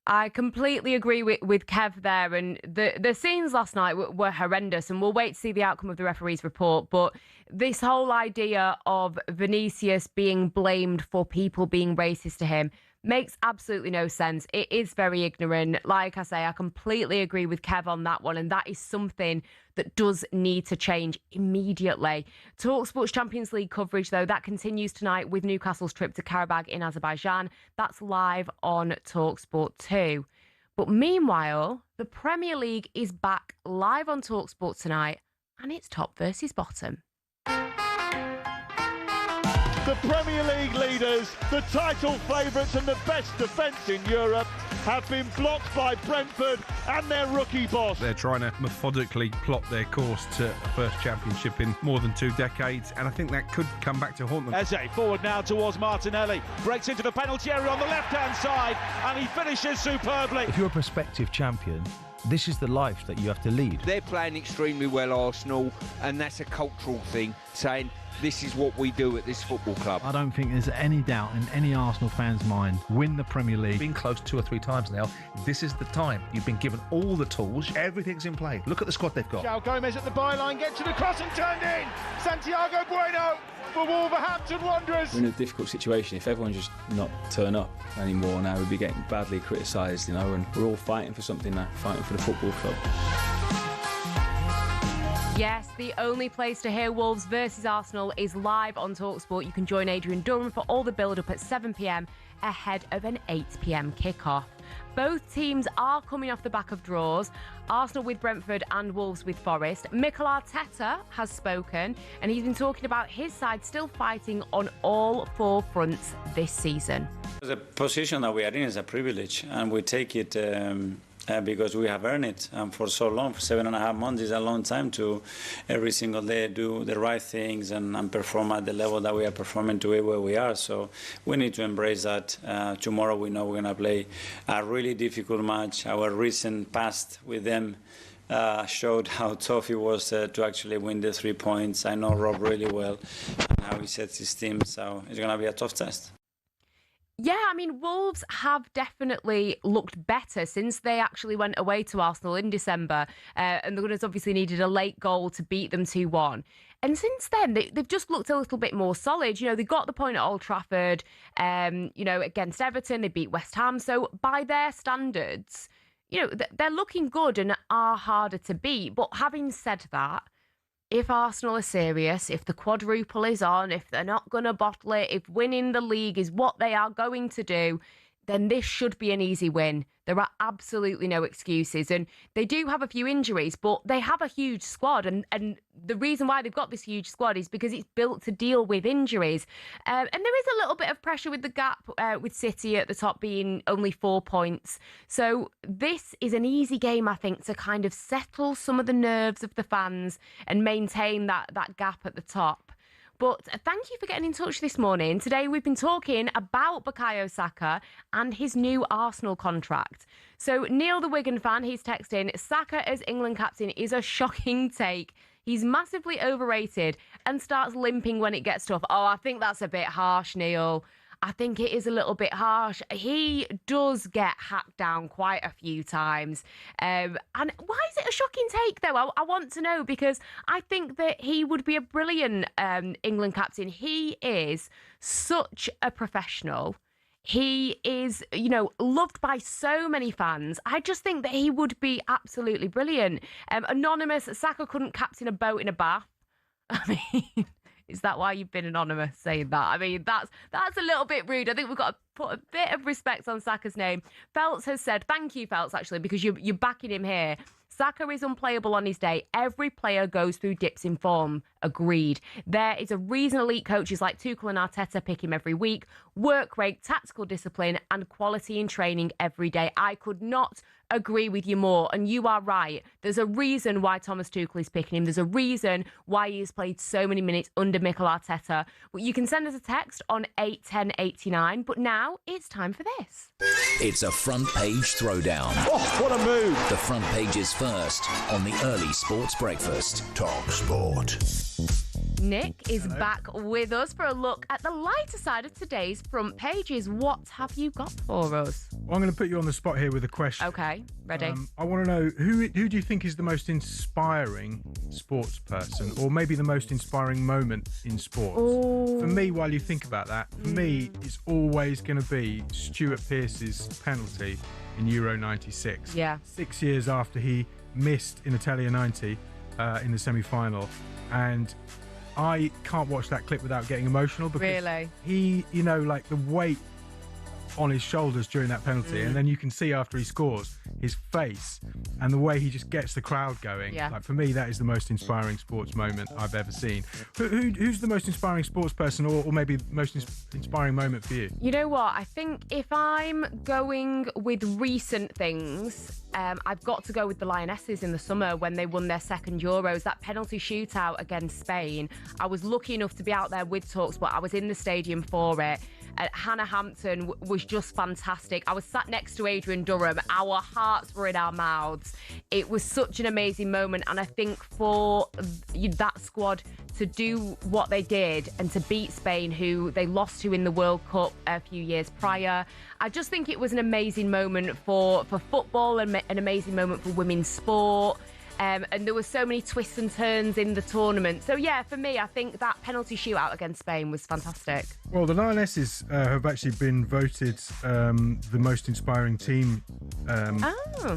I completely agree with Kev there. And the scenes last night were horrendous, and we'll wait to see the outcome of the referee's report. But this whole idea of Vinicius being blamed for people being racist to him makes absolutely no sense. It is very ignorant. Like I say, I completely agree with Kev on that one, and that is something that does need to change immediately. talkSPORT's Champions League coverage, though, that continues tonight with Newcastle's trip to Karabakh in Azerbaijan. That's live on talkSPORT 2. But meanwhile, the Premier League is back live on talkSPORT tonight, and it's top versus bottom. The Premier League leaders, the title favourites and the best defence in Europe have been blocked by Brentford and their rookie boss. They're trying to methodically plot their course to a first championship in more than 2 decades, and I think that could come back to haunt them. Eze forward now towards Martinelli, breaks into the penalty area on the left-hand side, and he finishes superbly. If you're a prospective champion, this is the life that you have to lead. They're playing extremely well, Arsenal, and that's a cultural thing, saying this is what we do at this football club. I don't think there's any doubt in any Arsenal fan's mind. Win the Premier League. Been close 2 or 3 times now. This is the time. You've been given all the tools. Everything's in play. Look at the squad they've got. João Gomez at the byline, gets to the cross and turned in. Santiago Bueno for Wolverhampton Wanderers. We're in a difficult situation. If everyone just not turn up anymore now, we'd be getting badly criticised, and we're all fighting for something now, fighting for the football club. Yes, the only place to hear Wolves versus Arsenal is live on talkSPORT. You can join Adrian Durham for all the build-up at 7 p.m. ahead of an 8 p.m. kickoff. Both teams are coming off the back of draws. Arsenal with Brentford and Wolves with Forest. Mikel Arteta has spoken, and he's been talking about his side still fighting on all 4 fronts this season. The position that we are in is a privilege, and we take it because we have earned it for so long. For 7.5 months is a long time to every single day do the right things and perform at the level that we are performing to be where we are. So we need to embrace that. Tomorrow we know we're going to play a really difficult match. Our recent past with them showed how tough it was to actually win the 3 points. I know Rob really well and how he sets his team, so it's going to be a tough test. Yeah, I mean, Wolves have definitely looked better since they actually went away to Arsenal in December. And the Gunners obviously needed a late goal to beat them 2-1. And since then, they've just looked a little bit more solid. They got the point at Old Trafford, against Everton. They beat West Ham. So by their standards, they're looking good and are harder to beat. But having said that, if Arsenal are serious, if the quadruple is on, if they're not going to bottle it, if winning the league is what they are going to do, then this should be an easy win. There are absolutely no excuses. And they do have a few injuries, but they have a huge squad. And the reason why they've got this huge squad is because it's built to deal with injuries. And there is a little bit of pressure with the gap with City at the top being only 4 points. So this is an easy game, I think, to kind of settle some of the nerves of the fans and maintain that gap at the top. But thank you for getting in touch this morning. Today we've been talking about Bukayo Saka and his new Arsenal contract. So Neil, the Wigan fan, he's texting, Saka as England captain is a shocking take. He's massively overrated and starts limping when it gets tough. Oh, I think that's a bit harsh, Neil. I think it is a little bit harsh. He does get hacked down quite a few times. And why is it a shocking take, though? I want to know, because I think that he would be a brilliant England captain. He is such a professional. He is, loved by so many fans. I just think that he would be absolutely brilliant. Anonymous, Saka couldn't captain a boat in a bath. I mean, is that why you've been anonymous saying that? I mean, that's a little bit rude. I think we've got to put a bit of respect on Saka's name. Feltz has said, thank you, Feltz, actually, because you're backing him here. Saka is unplayable on his day. Every player goes through dips in form. Agreed. There is a reason elite coaches like Tuchel and Arteta pick him every week. Work rate, tactical discipline, and quality in training every day. I could not agree with you more. And you are right. There's a reason why Thomas Tuchel is picking him. There's a reason why he has played so many minutes under Mikel Arteta. But you can send us a text on 81089. But now it's time for this. It's a front page throwdown. Oh, what a move. The front page is first on the early sports breakfast. talkSPORT. Nick is back with us for a look at the lighter side of today's front pages. What have you got for us? Well, I'm going to put you on the spot here with a question. Okay, ready. I want to know who do you think is the most inspiring sports person, or maybe the most inspiring moment in sports? Ooh. For me, while you think about that, for me, it's always going to be Stuart Pearce's penalty in Euro 96. Yeah. 6 years after he missed in Italia 90 in the semi-final. And I can't watch that clip without getting emotional because Really? he, like the weight on his shoulders during that penalty, and then you can see after he scores his face and the way he just gets the crowd going. Yeah. Like, for me, that is the most inspiring sports moment I've ever seen. Who's the most inspiring sports person, or maybe most inspiring moment for you? You know what? I think if I'm going with recent things, I've got to go with the Lionesses in the summer when they won their second Euros. That penalty shootout against Spain. I was lucky enough to be out there with talkSPORT. I was in the stadium for it. Hannah Hampton was just fantastic. I was sat next to Adrian Durham. Our hearts were in our mouths. It was such an amazing moment. And I think for that squad to do what they did and to beat Spain, who they lost to in the World Cup a few years prior, I just think it was an amazing moment for football and an amazing moment for women's sport. And there were so many twists and turns in the tournament. So, yeah, for me, I think that penalty shootout against Spain was fantastic. Well, the Lionesses have actually been voted the most inspiring team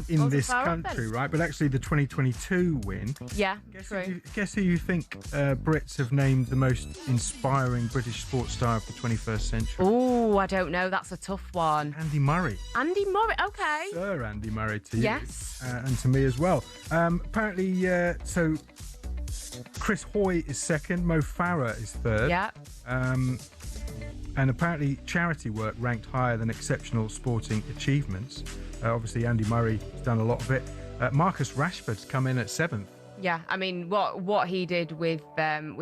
in this country, right? But actually, the 2022 win. Yeah, true. Guess who you think Brits have named the most inspiring British sports star of the 21st century? Oh, I don't know. That's a tough one. Andy Murray. Andy Murray, okay. Sir Andy Murray to you. Yes. And to me as well. Apparently, so Chris Hoy is second, Mo Farah is third. Yeah. And apparently charity work ranked higher than exceptional sporting achievements. Obviously, Andy Murray has done a lot of it. Marcus Rashford's come in at seventh. Yeah, I mean, what he did with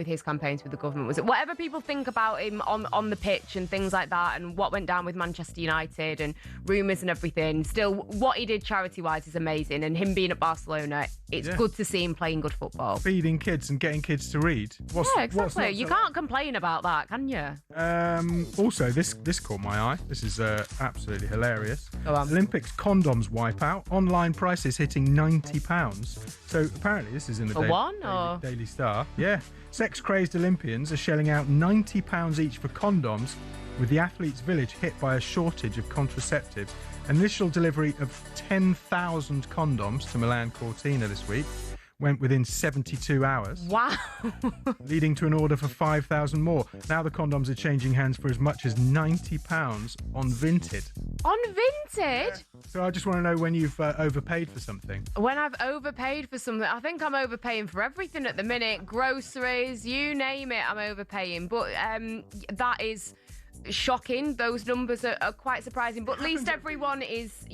his campaigns with the government was whatever people think about him on the pitch and things like that, and what went down with Manchester United and rumours and everything. Still, what he did charity-wise is amazing, and him being at Barcelona, it's good to see him playing good football. Feeding kids and getting kids to read. Yeah, exactly. You can't complain about that, can you? Also, this caught my eye. This is absolutely hilarious. Go on. Olympics condoms wipe out. Online prices hitting £90. So apparently this is in the Daily Star. Yeah. Sex-crazed Olympians are shelling out £90 each for condoms, with the athletes' village hit by a shortage of contraceptives. Initial delivery of 10,000 condoms to Milan Cortina this week went within 72 hours. Wow. Leading to an order for 5,000 more. Now the condoms are changing hands for as much as £90 on Vinted. On Vinted? So I just want to know when you've overpaid for something. When I've overpaid for something, I think I'm overpaying for everything at the minute. Groceries, you name it, I'm overpaying. But that is shocking. Those numbers are quite surprising, but at least everyone is,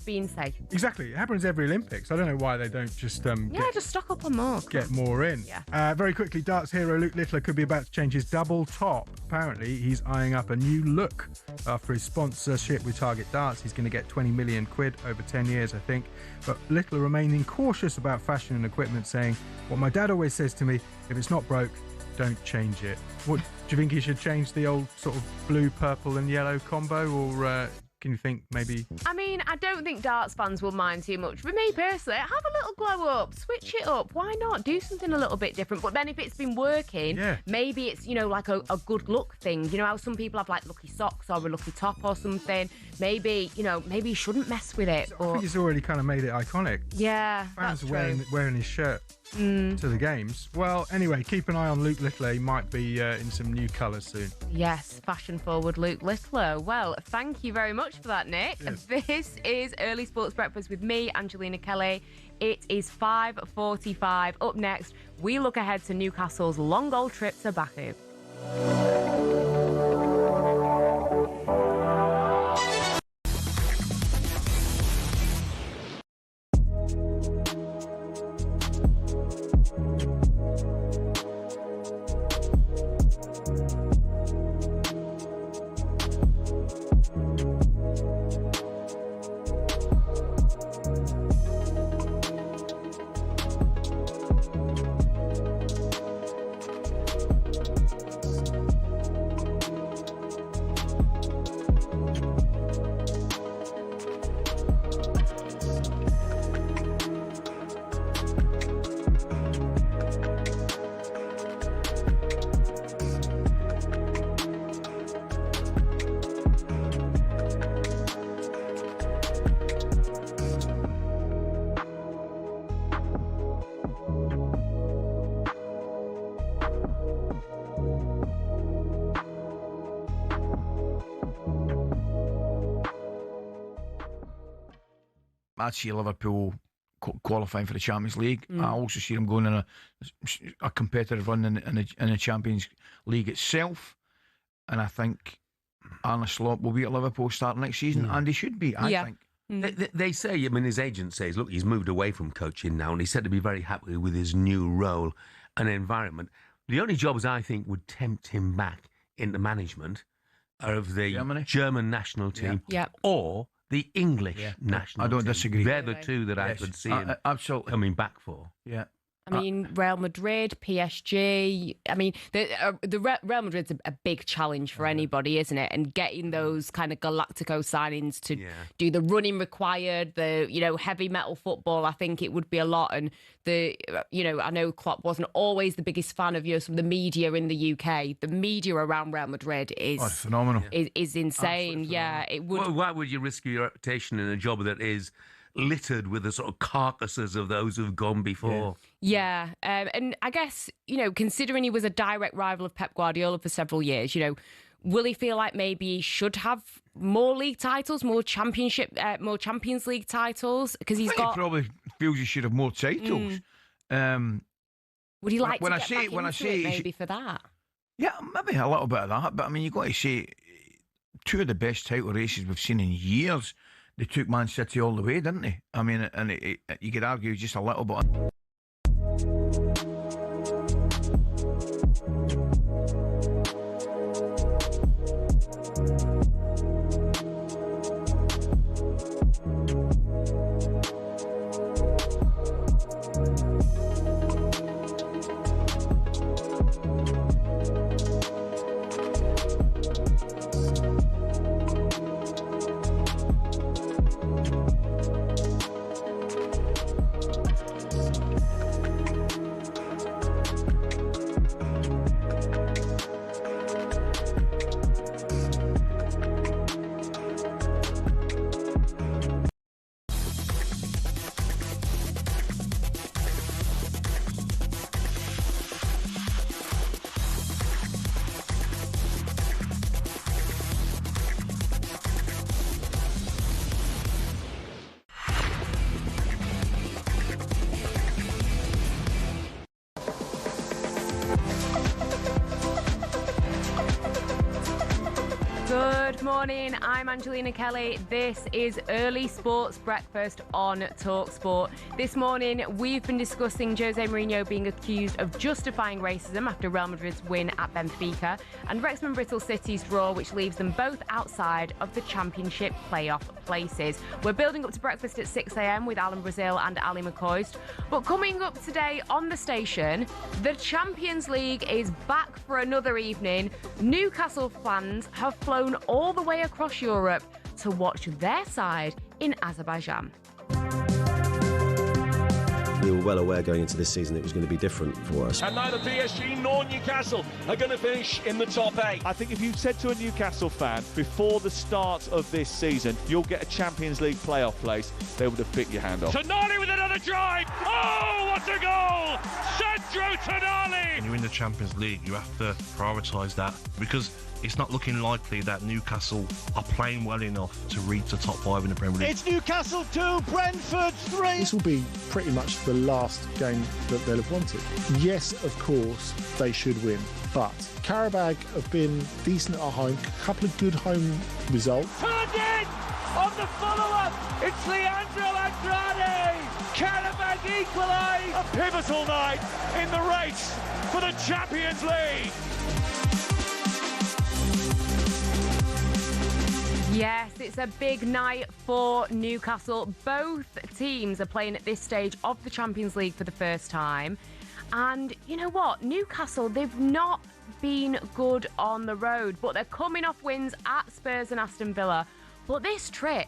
being safe. Exactly. It happens every Olympics. I don't know why they don't just just stock up on more. Get more in. Yeah. Very quickly, darts hero Luke Littler could be about to change his double top. Apparently, he's eyeing up a new look after his sponsorship with Target Darts. He's going to get 20 million quid over 10 years, I think. But Littler remaining cautious about fashion and equipment, saying, "What my dad always says to me, if it's not broke, don't change it." What do you think he should change the old sort of blue, purple and yellow combo, or Can you think maybe? I mean, I don't think darts fans will mind too much. For me personally, have a little glow up, switch it up. Why not? Do something a little bit different. But then if it's been working, maybe it's, like a good luck thing. You know how some people have like lucky socks or a lucky top or something. Maybe, maybe you shouldn't mess with it. I think he's already kind of made it iconic. Yeah, fans that's are wearing his shirt to the games. Well, anyway, keep an eye on Luke Littler. He might be in some new colours soon. Yes, fashion-forward Luke Littler. Well, thank you very much for that, Nick. Yes. This is Early Sports Breakfast with me, Angelina Kelly. It is 5:45. Up next, we look ahead to Newcastle's long old trip to Baku. I see Liverpool qualifying for the Champions League. I also see them going on a competitive run in the Champions League itself. And I think Arne Slot will be at Liverpool starting next season, and he should be, I think. They say, his agent says, look, he's moved away from coaching now, and he's said to be very happy with his new role and environment. The only jobs I think would tempt him back into management are of the German national team or the English national team. I don't disagree. They're the two that I could see him coming back for. Yeah. I mean, Real Madrid, PSG. I mean, the Real Madrid's a big challenge for anybody, isn't it? And getting those kind of Galactico signings to do the running required, the heavy metal football, I think it would be a lot. And I know Klopp wasn't always the biggest fan of some of the media in the UK. The media around Real Madrid is phenomenal. Is insane. Yeah, it would. Well, why would you risk your reputation in a job that is littered with the sort of carcasses of those who've gone before? Yeah. And I guess, considering he was a direct rival of Pep Guardiola for several years, will he feel like maybe he should have more league titles, more Champions League titles? Because he probably feels he should have more titles. Would he like to get back into it maybe for that? Yeah, maybe a little bit of that. But I mean, you've got to say, two of the best title races we've seen in years, they took Man City all the way, didn't they? I mean, and you could argue just a little bit. Good morning, I'm Angelina Kelly. This is Early Sports Breakfast on talkSPORT. This morning, we've been discussing Jose Mourinho being accused of justifying racism after Real Madrid's win at Benfica and Wrexham Bristol City's draw, which leaves them both outside of the Championship playoff places. We're building up to breakfast at 6 a.m. with Alan Brazil and Ali McCoist. But coming up today on the station, the Champions League is back for another evening. Newcastle fans have flown all the way across Europe to watch their side in Azerbaijan. We were well aware going into this season it was going to be different for us. And neither PSG nor Newcastle are going to finish in the top 8. I think if you said to a Newcastle fan before the start of this season, you'll get a Champions League playoff place, they would have bit your hand off. Tonali with another drive! Oh, what a goal! Sandro Tonali! When you're in the Champions League, you have to prioritise that, because it's not looking likely that Newcastle are playing well enough to reach the top 5 in the Premier League. It's Newcastle 2, Brentford 3. This will be pretty much the last game that they'll have wanted. Yes, of course, they should win, but Qarabağ have been decent at home, a couple of good home results. Turned in on the follow-up, it's Leandro Andrade. Qarabağ equalise. A pivotal night in the race for the Champions League. Yes, it's a big night for Newcastle. Both teams are playing at this stage of the Champions League for the first time. And you know what? Newcastle, they've not been good on the road, but they're coming off wins at Spurs and Aston Villa. But this trip,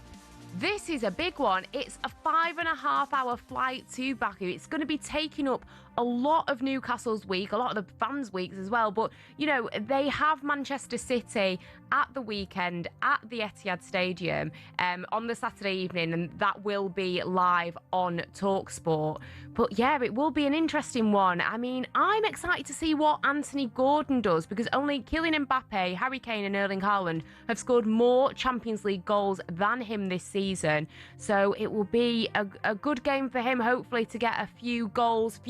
this is a big one. It's a 5.5-hour flight to Baku. It's going to be taking up a lot of Newcastle's week, a lot of the fans' weeks as well. But, you know, they have Manchester City at the weekend at the Etihad Stadium on the Saturday evening, and that will be live on talkSPORT. But yeah, it will be an interesting one. I mean, I'm excited to see what Anthony Gordon does, because only Kylian Mbappe, Harry Kane and Erling Haaland have scored more Champions League goals than him this season. So it will be a good game for him, hopefully, to get a few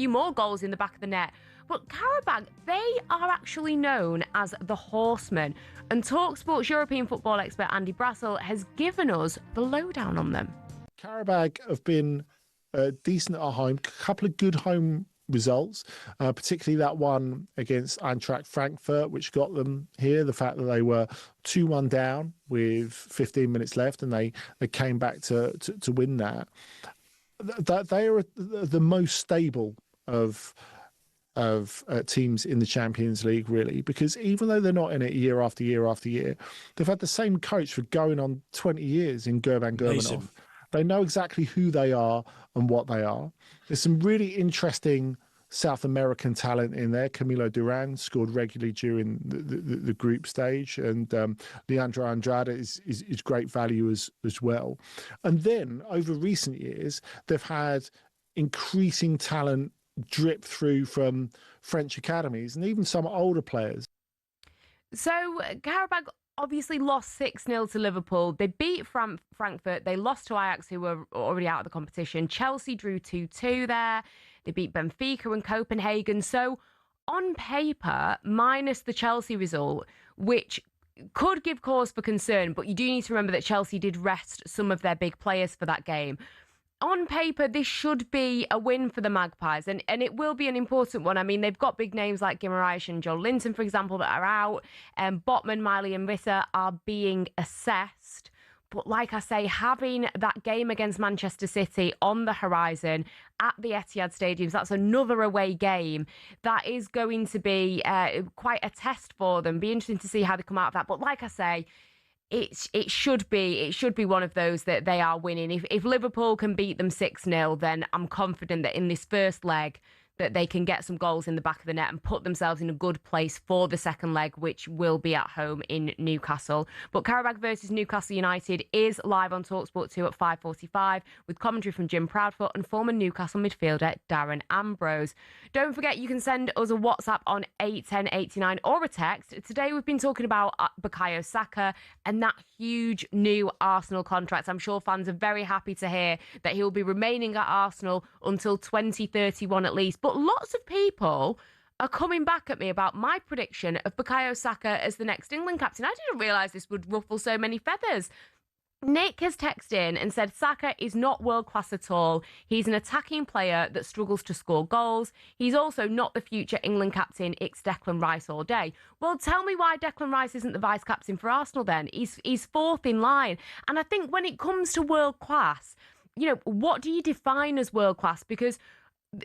more goals in the back of the net. But Qarabağ, they are actually known as the Horsemen, and talkSPORT's European football expert Andy Brassel has given us the lowdown on them. Qarabağ have been decent at home, a couple of good home results, particularly that one against Eintracht Frankfurt, which got them here. The fact that they were 2-1 down with 15 minutes left, and they came back to win that. They are the most stable of teams in the Champions League, really, because even though they're not in it year after year after year, they've had the same coach for going on 20 years in Gurban Gurbanov. They know exactly who they are and what they are. There's some really interesting South American talent in there. Camilo Duran scored regularly during the group stage, and Leandro Andrade is great value as well. And then over recent years, they've had increasing talent drip through from French academies and even some older players. So Qarabağ obviously lost 6-0 to Liverpool. They beat Frankfurt. They lost to Ajax, who were already out of the competition. Chelsea drew 2-2 there. They beat Benfica and Copenhagen. So on paper, minus the Chelsea result, which could give cause for concern, but you do need to remember that Chelsea did rest some of their big players for that game. On paper, this should be a win for the Magpies, and it will be an important one. I mean, they've got big names like Guimaraes and Joe Linton, for example, that are out. Botman, Miley and Ritter are being assessed. But like I say, having that game against Manchester City on the horizon at the Etihad Stadium, that's another away game. That is going to be quite a test for them. Be interesting to see how they come out of that. But like I say, it should be one of those that they are winning. If Liverpool can beat them 6-0, then I'm confident that in this first leg that they can get some goals in the back of the net and put themselves in a good place for the second leg, which will be at home in Newcastle. But Qarabağ versus Newcastle United is live on talkSPORT 2 at 5:45 with commentary from Jim Proudfoot and former Newcastle midfielder Darren Ambrose. Don't forget you can send us a WhatsApp on 81089 or a text. Today we've been talking about Bukayo Saka and that huge new Arsenal contract. I'm sure fans are very happy to hear that he will be remaining at Arsenal until 2031 at least. But lots of people are coming back at me about my prediction of Bukayo Saka as the next England captain. I didn't realise this would ruffle so many feathers. Nick has texted in and said Saka is not world class at all. He's an attacking player that struggles to score goals. He's also not the future England captain. It's Declan Rice all day. Well, tell me why Declan Rice isn't the vice captain for Arsenal then. He's fourth in line. And I think when it comes to world class, you know, what do you define as world class? Because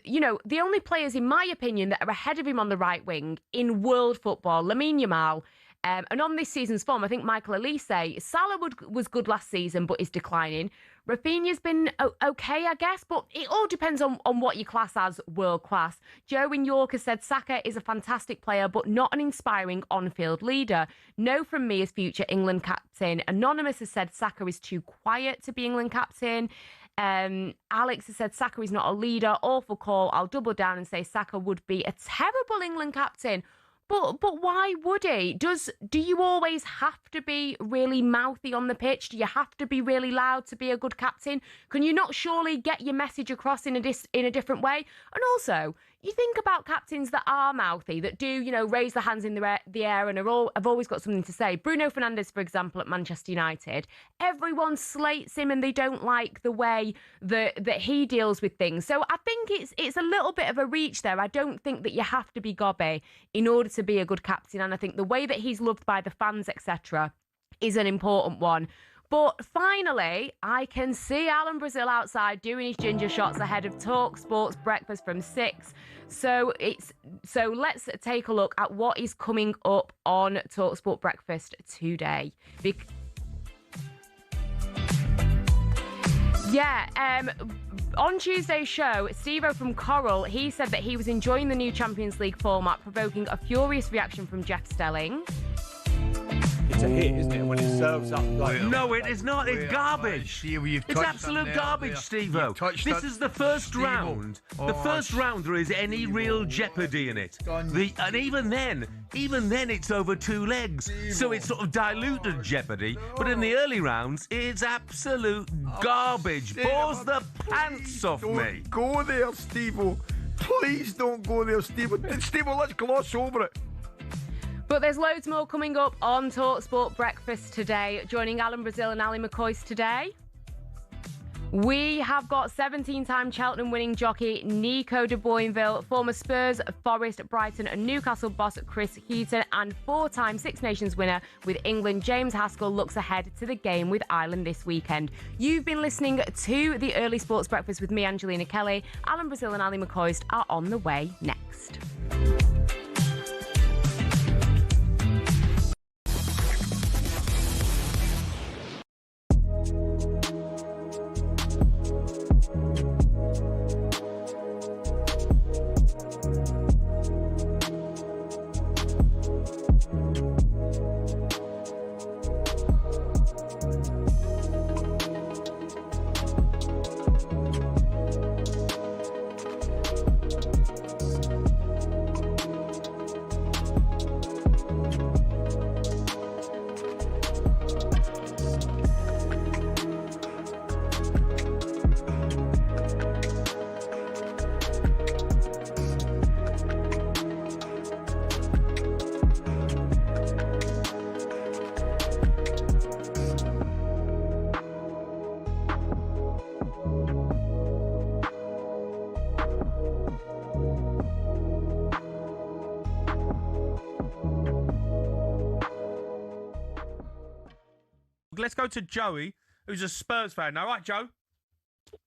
you know, the only players, in my opinion, that are ahead of him on the right wing in world football, Lamine Yamal, And on this season's form, I think Michael Elise, Salah was good last season, but is declining. Rafinha's been okay, I guess, but it all depends on what you class as world class. Joe in York has said Saka is a fantastic player, but not an inspiring on-field leader. No from me as future England captain. Anonymous has said Saka is too quiet to be England captain. Alex has said Saka is not a leader. Awful call. I'll double down and say Saka would be a terrible England captain. But why would he? Do you always have to be really mouthy on the pitch? Do you have to be really loud to be a good captain? Can you not surely get your message across in a different way? And also, you think about captains that are mouthy, that do, raise their hands in the air and have always got something to say. Bruno Fernandes, for example, at Manchester United, everyone slates him and they don't like the way that he deals with things. So I think it's a little bit of a reach there. I don't think that you have to be gobby in order to be a good captain. And I think the way that he's loved by the fans, etc., is an important one. But finally, I can see Alan Brazil outside doing his ginger shots ahead of talkSPORT's breakfast from 6. So let's take a look at what is coming up on talkSPORT breakfast today. On Tuesday's show, Steve-O from Coral, he said that he was enjoying the new Champions League format, provoking a furious reaction from Jeff Stelling. It's a hit, isn't it? When it serves up like... No, it is not. It's garbage. It's absolute garbage, Steve-O. This is the first round. The first round there is any real jeopardy in it. And even then it's over 2 legs. So it's sort of diluted jeopardy. But in the early rounds, it's absolute garbage. Pause the pants off me. Go there, Steve-O. Please don't go there, Steve-O. Steve-O, let's gloss over it. But there's loads more coming up on talkSPORT Breakfast today. Joining Alan Brazil and Ali McCoist today, we have got 17-time Cheltenham winning jockey Nico de Boinville, former Spurs, Forest, Brighton and Newcastle boss Chris Heaton, and 4-time Six Nations winner with England James Haskell looks ahead to the game with Ireland this weekend. You've been listening to the Early Sports Breakfast with me, Angelina Kelly. Alan Brazil and Ali McCoist are on the way next. Let's go to Joey, who's a Spurs fan. All right, Joe?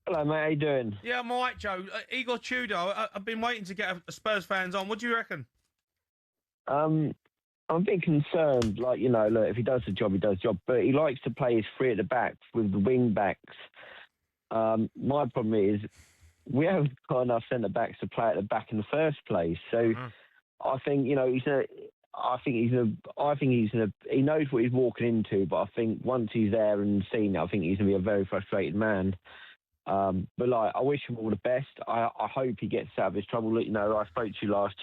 Hello, mate. How you doing? Yeah, I'm all right, Joe. Igor Tudor, I've been waiting to get a Spurs fans on. What do you reckon? I'm a bit concerned. Look, if he does the job, he does the job. But he likes to play his 3 at the back with the wing backs. My problem is we haven't got enough centre backs to play at the back in the first place. So I think he knows what he's walking into, but I think once he's there and seen it, I think he's going to be a very frustrated man. But I wish him all the best. I hope he gets out of his trouble. I spoke to you last year.